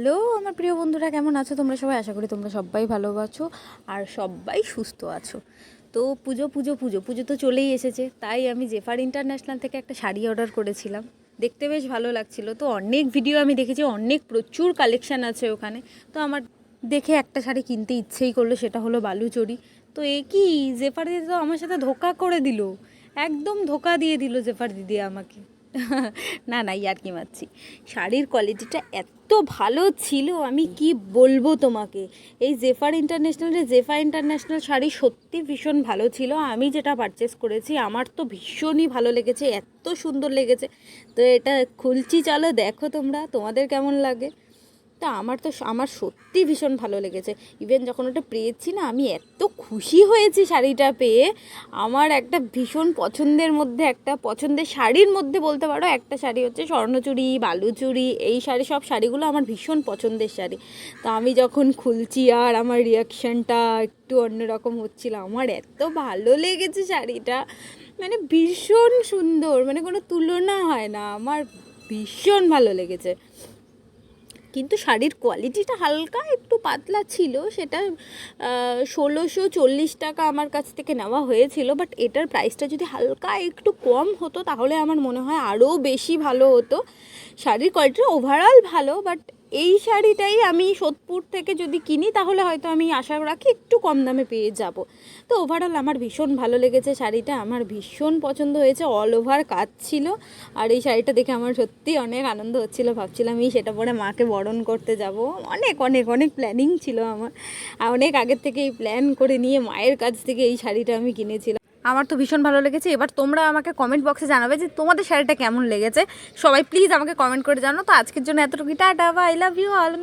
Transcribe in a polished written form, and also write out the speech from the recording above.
Hello আমার প্রিয় বন্ধুরা, কেমন আছো তোমরা সবাই? আশা করি তোমরা সবাই ভালো আছো আর সবাই সুস্থ আছো। তো পুজো পুজো পুজো পুজো তো চলেই এসেছে, তাই আমি জেফার ইন্টারন্যাশনাল থেকে একটা শাড়ি অর্ডার করেছিলাম। দেখতে বেশ ভালো লাগছিল। তো অনেক ভিডিও আমি দেখেছি, অনেক প্রচুর কালেকশান আছে ওখানে। তো আমার দেখে একটা শাড়ি কিনতে ইচ্ছেই করলো, সেটা হলো বালুচরি। তো এ কি, জেফার দিদি তো আমার সাথে ধোকা করে দিল, একদম ধোকা দিয়ে দিল জেফার দিদি আমাকে। না না, ইয়ার্কি মারছি। শাড়ির কোয়ালিটিটা এত ভালো ছিল, আমি কি বলবো তোমাকে। এই জেফার ইন্টারন্যাশনাল শাড়ি সত্যি ভীষণ ভালো ছিল। আমি যেটা পারচেস করেছি আমার তো ভীষণই ভালো লেগেছে, এত সুন্দর লেগেছে। তো এটা খুলছি, চলো দেখো তোমরা, তোমাদের কেমন লাগে। তা আমার সত্যি ভীষণ ভালো লেগেছে। ইভেন যখন ওটা পেয়েছি না, আমি এত খুশি হয়েছি শাড়িটা পেয়ে। আমার একটা ভীষণ পছন্দের মধ্যে, একটা পছন্দের শাড়ির মধ্যে বলতে পারো, একটা শাড়ি হচ্ছে স্বর্ণচুড়ি, বালুচুড়ি, এই শাড়ি, সব শাড়িগুলো আমার ভীষণ পছন্দের শাড়ি। তো আমি যখন খুলছি আর আমার রিয়াকশানটা একটু অন্যরকম হচ্ছিল, আমার এত ভালো লেগেছে শাড়িটা, মানে ভীষণ সুন্দর, মানে কোনো তুলনা হয় না, আমার ভীষণ ভালো লেগেছে। কিন্তু শাড়ির কোয়ালিটিটা হালকা একটু পাতলা ছিল, সেটা 1640 টাকা আমার কাছ থেকে নেওয়া হয়েছিল। বাট এটার প্রাইসটা যদি হালকা একটু কম হতো তাহলে আমার মনে হয় আরও বেশি ভালো হতো। শাড়ির কোয়ালিটি ওভারঅল ভালো, বাট এই শাড়িটাই আমি সোদপুর থেকে যদি কিনি তাহলে হয়তো আমি আশা রাখি একটু কম দামে পেয়ে যাব। তো ওভারঅল আমার ভীষণ ভালো লেগেছে শাড়িটা, আমার ভীষণ পছন্দ হয়েছে, অল ওভার কাজ ছিল। আর এই শাড়িটা দেখে আমার সত্যি অনেক আনন্দ হচ্ছিল, ভাবছিলাম এই সেটা পরে মাকে বরণ করতে যাব। অনেক অনেক অনেক প্ল্যানিং ছিল আমার, আর অনেক আগের থেকে এই প্ল্যান করে নিয়ে মায়ের কাছ থেকে এই শাড়িটা আমি কিনেছিলাম। আমার তো ভীষণ ভালো লেগেছে। এবার তোমরা আমাকে কমেন্ট বক্সে জানাবে যে তোমাদের শাড়িটা কেমন লেগেছে। সবাই প্লিজ আমাকে কমেন্ট করে জানো। তো আজকের জন্য এতটুকু, tata, bye, love you all.